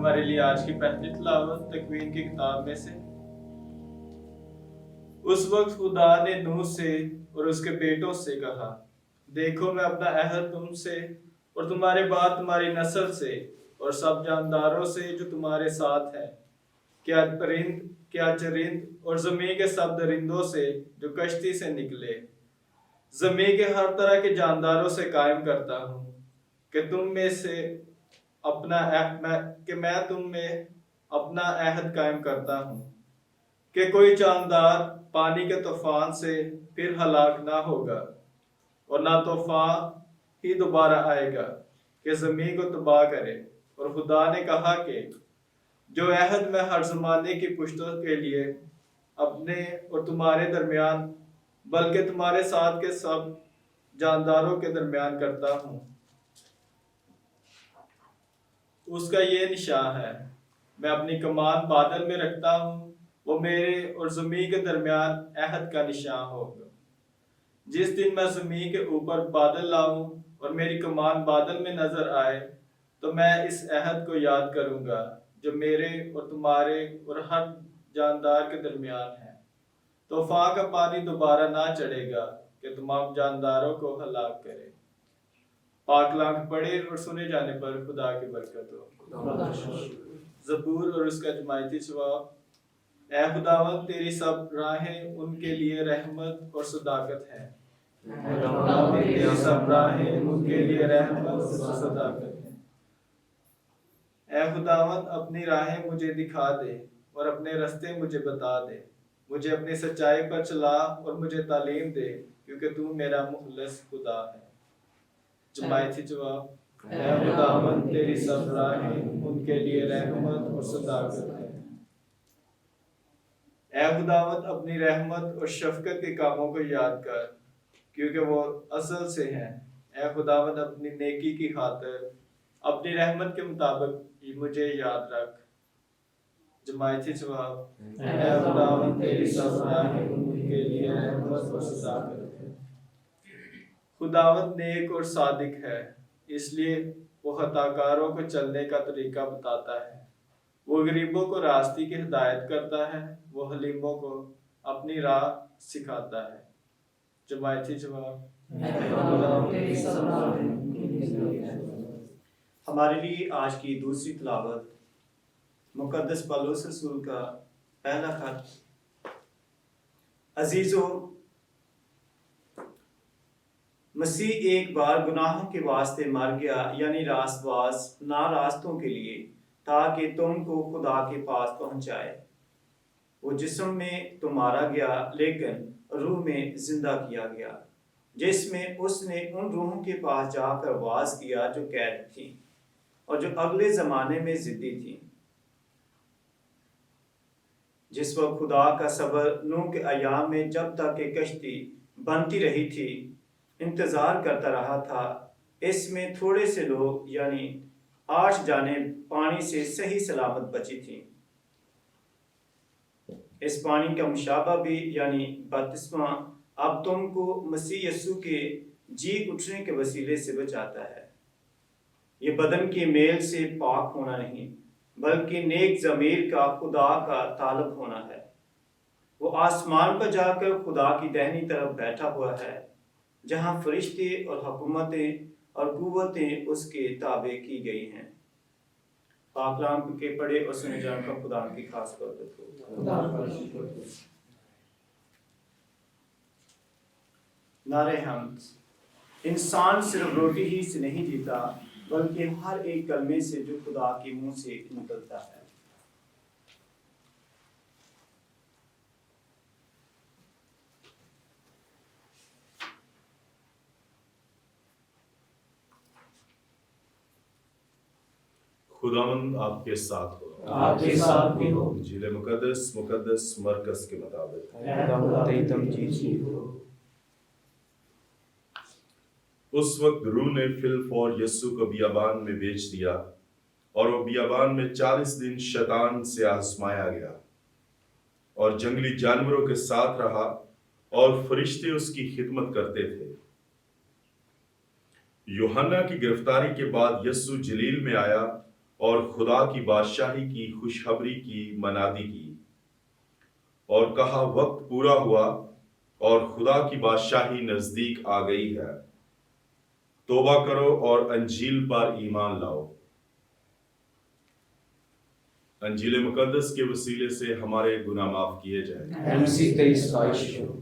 हमारे लिए आज की पहली तिलावत तकवीन की किताब में से। उस वक्त खुदा ने नूह से और उसके बेटों से कहा, देखो मैं अपना अहद तुमसे और तुम्हारे बाद तुम्हारी नस्ल से और सब जानदारों से जो तुम्हारे साथ है, क्या चरिंद और जमीन के सब दरिंदों से जो कश्ती से निकले, जमीन के हर तरह के जानदारों से कायम करता हूँ कि तुम में से मैं तुम में अपना अहद कायम करता हूँ कि कोई जानदार पानी के तूफान से फिर हलाक ना होगा और ना तूफान ही दोबारा आएगा कि जमीन को तबाह करे। और खुदा ने कहा कि जो अहद मैं हर जमाने की पुश्तों के लिए अपने और तुम्हारे दरमियान बल्कि तुम्हारे साथ के सब जानदारों के दरमियान करता हूँ, उसका ये निशान है, मैं अपनी कमान बादल में रखता हूँ, वो मेरे और ज़मीन के दरमियान अहद का निशान होगा। जिस दिन मैं ज़मीन के ऊपर बादल लाऊं और मेरी कमान बादल में नजर आए, तो मैं इस अहद को याद करूंगा जो मेरे और तुम्हारे और हर जानदार के दरमियान है। तूफान का पानी दोबारा ना चढ़ेगा कि तमाम जानदारों को हलाक करे। पाक लाख पढ़े और सुने जाने पर खुदा की बरकत हो। ज़बूर और उसका जमायती जवाब। ऐ खुदावंद तेरी सब राहें उनके लिए रहमत और सदाकत है। तेरी सब राहें उनके लिए रहमत और सदाकत है। ऐ खुदावंद अपनी राहें मुझे दिखा दे और अपने रास्ते मुझे बता दे। मुझे अपनी सच्चाई पर चला और मुझे तालीम दे, क्योंकि तू मेरा मुखलिस खुदा है। जमायती जवाब। ऐ खुदावंद तेरी सब राहें उनके लिए रहमत और सदाकत है। ऐ खुदावंद अपनी रहमत और शफकत के कामों को याद कर, क्योंकि वो असल से हैं। ऐ खुदावंद अपनी नेकी की खातिर अपनी रहमत के मुताबिक मुझे याद रख। जमायती जवाब। ऐ खुदावंद तेरी सब राहें उनके लिए रहमत और सदाकत है। खुदावंद नेक और सादिक है, इसलिए वो खताकारों को चलने का तरीका बताता है। वो गरीबों को रास्ते की हिदायत करता है, वो हलीमों को अपनी राह सिखाता है। जमायती जवाब। हमारे लिए आज की दूसरी तिलावत मुकद्दस पौलुस रसूल का पहला खत। अजीजों, मसीह एक बार गुनाहों के वास्ते मर गया, यानी रास्तबाज ना रास्तों के लिए, ताकि तुमको खुदा के पास पहुंचाए। वो जिस्म में तो मारा गया, लेकिन रूह में जिंदा किया गया, जिसमें उसने उन रूहों के पास जाकर वाज किया जो कैद थी और जो अगले जमाने में जिद्दी थी। जिस वक्त खुदा का सबर नूह के अयाम में जब तक कि कश्ती बनती रही थी इंतजार करता रहा था, इसमें थोड़े से लोग यानी 8 जानें पानी से सही सलामत बची थी। इस पानी का मुशाबा भी यानी बपतिस्मा अब तुमको मसीह यस्सु के जी उठने के वसीले से बचाता है। ये बदन के मेल से पाक होना नहीं, बल्कि नेक ज़मीर का खुदा का ताल्लुक होना है। वो आसमान पर जाकर खुदा की दाहिनी तरफ बैठा हुआ है, जहां फरिश्ते और हुकूमतें और कुव्वतें उसके ताबे की गई हैं। पाक कलाम के पढ़े और सुने जाने का खुदा की खास बरकत हो। नारे हम्द। इंसान सिर्फ रोटी ही से नहीं जीता, बल्कि हर एक कलमे से जो खुदा के मुंह से निकलता है। खुदावंद आपके साथ हो, आपके साथ भी हो। इंजील मुकद्दस मुकद्दस मरकस के मुताबिक। उस वक्त रूह ने फिलफौर यस्सु को बियाबान में बेच दिया, और वो बियाबान में 40 दिन शैतान से आजमाया गया और जंगली जानवरों के साथ रहा, और फरिश्ते उसकी खिदमत करते थे। यूहन्ना की गिरफ्तारी के बाद यस्सु जलील में आया اور خدا کی بادشاہی کی خوشخبری کی منادی کی اور کہا وقت پورا ہوا اور خدا کی بادشاہی نزدیک آ گئی ہے، توبہ کرو اور انجیل پر ایمان لاؤ۔ انجیل مقدس کے وسیلے سے ہمارے گناہ معاف کیے جائیں۔ اے مسیح تیری ستائش ہو۔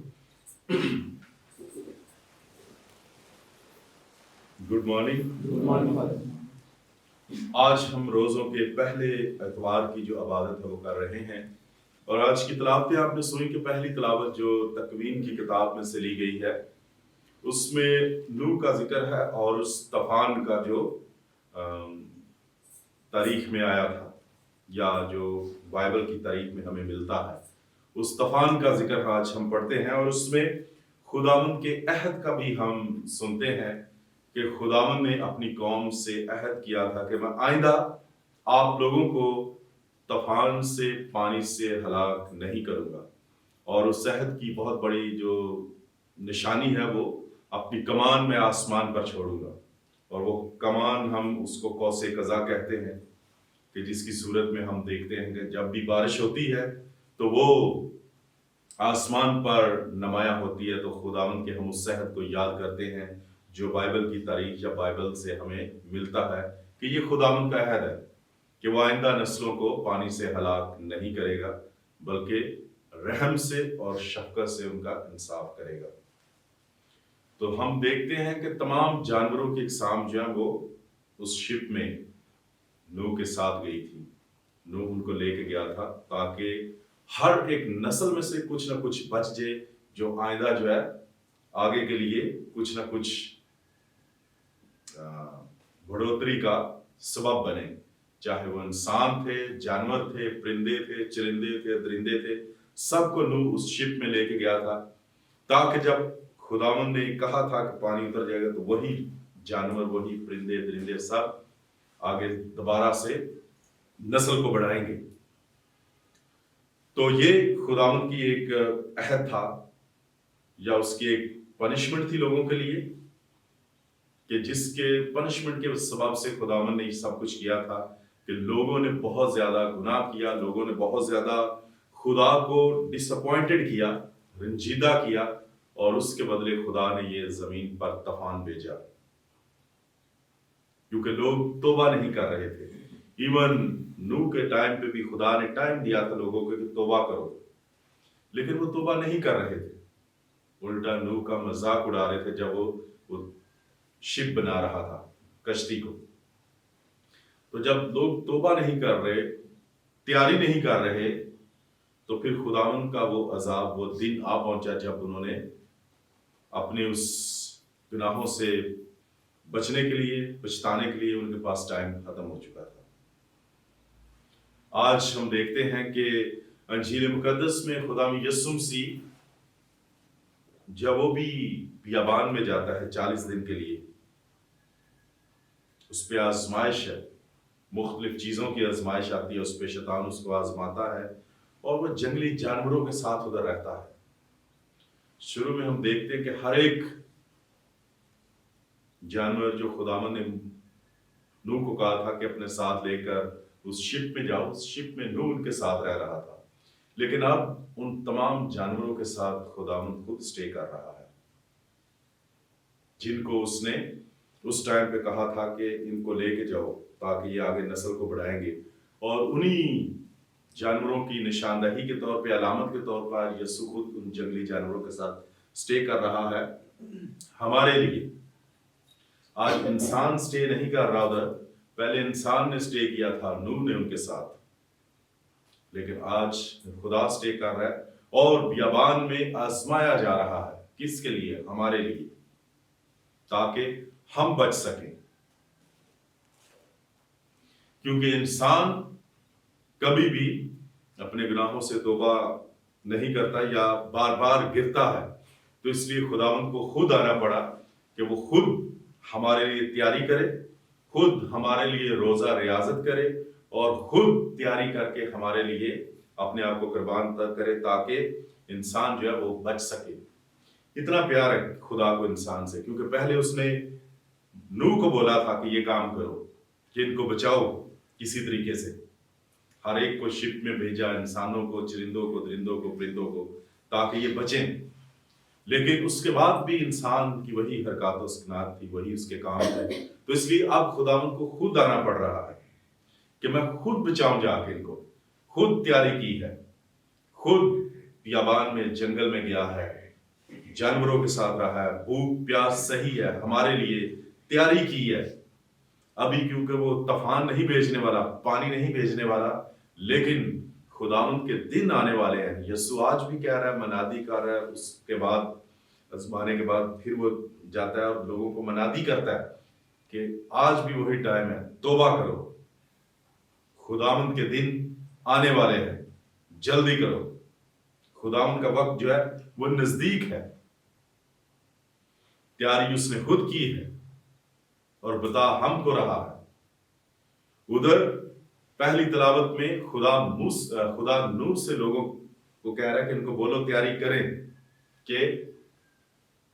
Good morning. Good morning father. آج ہم روزوں کے پہلے اتوار کی جو عبادت ہے وہ کر رہے ہیں، اور آج کی تلاوتیں آپ نے سنی کہ پہلی تلاوت جو تکوین کی کتاب میں سے لی گئی ہے اس میں نوح کا ذکر ہے اور اس طوفان کا جو تاریخ میں آیا تھا یا جو بائبل کی تاریخ میں ہمیں ملتا ہے، اس طوفان کا ذکر آج ہم پڑھتے ہیں، اور اس میں خداوند کے عہد کا بھی ہم سنتے ہیں کہ خداوند نے اپنی قوم سے عہد کیا تھا کہ میں آئندہ آپ لوگوں کو طوفان سے، پانی سے ہلاک نہیں کروں گا، اور اس عہد کی بہت بڑی جو نشانی ہے وہ اپنی کمان میں آسمان پر چھوڑوں گا، اور وہ کمان ہم اس کو قوس قزح کہتے ہیں کہ جس کی صورت میں ہم دیکھتے ہیں کہ جب بھی بارش ہوتی ہے تو وہ آسمان پر نمایاں ہوتی ہے، تو خداوند کے ہم اس عہد کو یاد کرتے ہیں جو بائبل کی تاریخ یا بائبل سے ہمیں ملتا ہے کہ یہ خداوند کا عہد ہے کہ وہ آئندہ نسلوں کو پانی سے ہلاک نہیں کرے گا بلکہ رحم سے اور شفقت سے ان کا انصاف کرے گا۔ تو ہم دیکھتے ہیں کہ تمام جانوروں کی اقسام جو ہیں وہ اس شپ میں نوح کے ساتھ گئی تھی۔ نوح ان کو لے کے گیا تھا تاکہ ہر ایک نسل میں سے کچھ نہ کچھ بچ جائے جو آئندہ جو ہے آگے کے لیے کچھ نہ کچھ بڑھوتری کا سبب بنے، چاہے وہ انسان تھے، جانور تھے، پرندے تھے، چرندے تھے، درندے تھے، سب کو نوح اس شپ میں لے کے گیا تھا تاکہ جب خداوند نے کہا تھا کہ پانی اتر جائے گا تو وہی جانور، وہی پرندے درندے سب آگے دوبارہ سے نسل کو بڑھائیں گے۔ تو یہ خداوند کی ایک عہد تھا یا اس کی ایک پنشمنٹ تھی لوگوں کے لیے کہ جس کے پنشمنٹ کے سبب سے خداوند نے یہ سب کچھ کیا تھا کہ لوگوں نے بہت زیادہ گناہ کیا، لوگوں نے بہت زیادہ خدا کو ڈس اپوائنٹڈ کیا، رنجیدہ کیا، اور اس کے بدلے خدا نے یہ زمین پر طوفان بھیجا کیونکہ لوگ توبہ نہیں کر رہے تھے۔ ایون نوح کے ٹائم پہ بھی خدا نے ٹائم دیا تھا لوگوں کو کہ توبہ کرو، لیکن وہ توبہ نہیں کر رہے تھے، الٹا نوح کا مذاق اڑا رہے تھے جب وہ شپ بنا رہا تھا کشتی کو۔ تو جب لوگ توبہ نہیں کر رہے، تیاری نہیں کر رہے، تو پھر خداوند کا وہ عذاب، وہ دن آ پہنچا جب انہوں نے اپنے اس گناہوں سے بچنے کے لیے، پچھتانے کے لیے ان کے پاس ٹائم ختم ہو چکا تھا۔ آج ہم دیکھتے ہیں کہ انجیل مقدس میں خدا یسوع مسیح جب وہ بھی بیابان میں جاتا ہے 40 دن کے لیے، اس پہ آزمائش ہے، مختلف چیزوں کی آزمائش آتی ہے، اس پہ شیطان اس کو آزماتا ہے اور وہ جنگلی جانوروں کے ساتھ ادھر رہتا ہے۔ شروع میں ہم دیکھتے ہیں کہ ہر ایک جانور جو خداوند نے نوح کو کہا تھا کہ اپنے ساتھ لے کر اس شپ میں جاؤ، اس شپ میں نوح ان کے ساتھ رہ رہا تھا، لیکن اب ان تمام جانوروں کے ساتھ خداوند خود اسٹے کر رہا ہے، جن کو اس نے اس ٹائم پہ کہا تھا کہ ان کو لے کے جاؤ تاکہ یہ آگے نسل کو بڑھائیں گے، اور انہی جانوروں کی نشاندہی کے طور پہ، علامت کے طور پر یسوع خود ان جنگلی جانوروں کے ساتھ اسٹے کر رہا ہے ہمارے لیے۔ آج انسان اسٹے نہیں کر رہا ادھر، پہلے انسان نے اسٹے کیا تھا، نوح نے ان کے ساتھ، لیکن آج خدا اسٹے کر رہا ہے اور بیابان میں آزمایا جا رہا ہے۔ کس کے لیے؟ ہمارے لیے، تاکہ ہم بچ سکیں، کیونکہ انسان کبھی بھی اپنے گناہوں سے توبہ نہیں کرتا یا بار بار گرتا ہے، تو اس لیے خداوند کو خود آنا پڑا کہ وہ خود ہمارے لیے تیاری کرے، خود ہمارے لیے روزہ ریاضت کرے اور خود تیاری کر کے ہمارے لیے اپنے آپ کو قربان کرے تاکہ انسان جو ہے وہ بچ سکے۔ اتنا پیار ہے خدا کو انسان سے، کیونکہ پہلے اس نے نوح کو بولا تھا کہ یہ کام کرو، کہ ان کو بچاؤ، किसी तरीके से हर एक को शिप में भेजा, इंसानों को, चरिंदों को, दरिंदों को, परिंदों को, ताकि ये बचें। लेकिन उसके बाद भी इंसान की वही हरकत व सुकनात थी, वही उसके काम थे। तो इसलिए अब खुदावंद को खुद आना पड़ रहा है कि मैं खुद बचाऊं जाके इनको। खुद तैयारी की है, खुद बियाबान में, जंगल में गया है, जानवरों के साथ रहा है, भूख प्यास सही है, हमारे लिए तैयारी की है। अभी क्योंकि वो तूफान नहीं भेजने वाला, पानी नहीं भेजने वाला, लेकिन खुदावंद के दिन आने वाले हैं। यीशु आज भी कह रहा है, मनादी कर रहा है, उसके बाद आजमाने के बाद फिर वो जाता है और लोगों को मनादी करता है कि आज भी वही टाइम है, तौबा करो, खुदावंद के दिन आने वाले हैं, जल्दी करो। खुदावंद का वक्त जो है वो नजदीक है। तैयारी उसने खुद की है और बता हमको रहा है। उधर पहली तलावत में खुदा नूह से लोगों को कह रहा है कि इनको बोलो तैयारी करें कि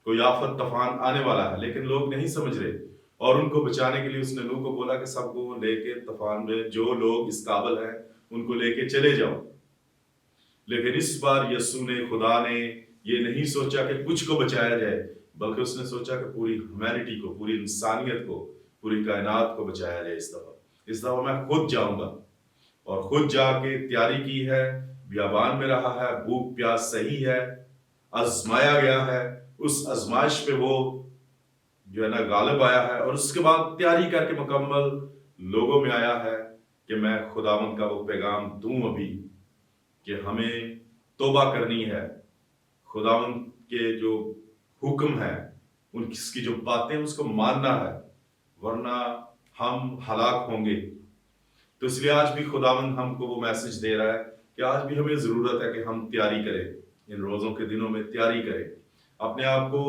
कोई आफत तूफान आने वाला है, लेकिन लोग नहीं समझ रहे। और उनको बचाने के लिए उसने नूह को बोला कि सबको लेके तूफान में जो लोग इस काबिल हैं उनको लेके चले जाओ। लेकिन इस बार यीशु ने, खुदा ने ये नहीं सोचा कि कुछ को बचाया जाए, बल्कि उसने सोचा कि पूरी ह्यूमैनिटी को, पूरी इंसानियत को, पूरी कायनात को बचाया जाए। इस दफा मैं खुद जाऊंगा और खुद जाके तैयारी की है। बियाबान में रहा है, भूख प्यास सही है, आजमाया गया है, उस आजमाइश पे वो जो है ना गालिब आया है। और उसके बाद तैयारी करके मुकम्मल लोगों में आया है कि मैं खुदावंद का वो पैगाम दूं अभी कि हमें तौबा करनी है, खुदावंद के जो हुक्म है, उनकी जो बातें उसको मानना है, वरना हम हलाक होंगे। तो इसलिए आज भी खुदावंद हमको वो मैसेज दे रहा है कि आज भी हमें जरूरत है कि हम तैयारी करें, इन रोजों के दिनों में तैयारी करें, अपने आप को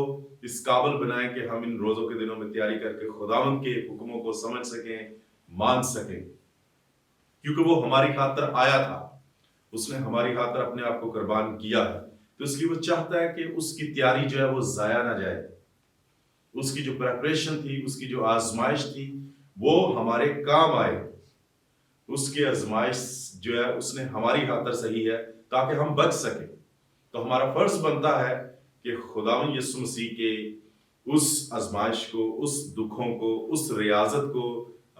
इस काबिल बनाएं कि हम इन रोजों के दिनों में तैयारी करके खुदावंद के हुक्मों को समझ सकें, मान सकें। क्योंकि वो हमारी खातिर आया था, उसने हमारी खातिर अपने आप को कुर्बान किया है। तो इसलिए वो चाहता है कि उसकी तैयारी जो है वो जाया ना जाए। उसकी जो प्रेपरेशन थी, उसकी जो आजमाइश थी, वो हमारे काम आए। उसकी आजमाइश जो है उसने हमारी खातिर सही है ताकि हम बच सके। तो हमारा फर्ज बनता है कि खुदावंद यीशु मसीह के उस आजमाइश को, उस दुखों को, उस रियाजत को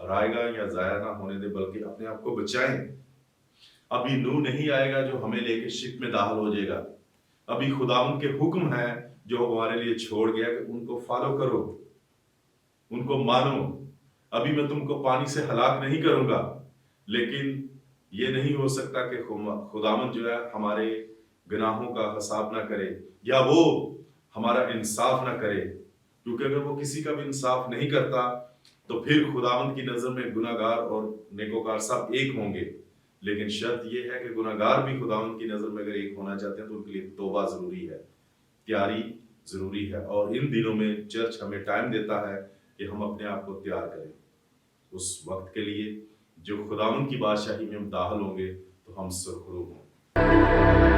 रायगा या जाया ना होने दे, बल्कि अपने आप को बचाएं। अभी नूह नहीं आएगा जो हमें लेके शिप में दाखिल हो जाएगा। अभी खुदावंद के हुक्म है जो हमारे लिए छोड़ गया कि उनको फॉलो करो, उनको मानो। अभी मैं तुमको पानी से हलाक नहीं करूंगा, लेकिन ये नहीं हो सकता कि खुदावंद जो है हमारे गुनाहों का हिसाब ना करे या वो हमारा इंसाफ ना करे। क्योंकि अगर वो किसी का भी इंसाफ नहीं करता तो फिर खुदावंद की नजर में गुनाहगार और नेकोकार सब एक होंगे। लेकिन शर्त यह है कि गुनाहगार भी खुदावंद की नजर में अगर एक होना चाहते हैं तो उनके लिए तौबा जरूरी है, तैयारी जरूरी है। और इन दिनों में चर्च हमें टाइम देता है कि हम अपने आप को तैयार करें उस वक्त के लिए जो खुदावंद की बादशाही में हम दाखिल होंगे तो हम सुरखरू हों।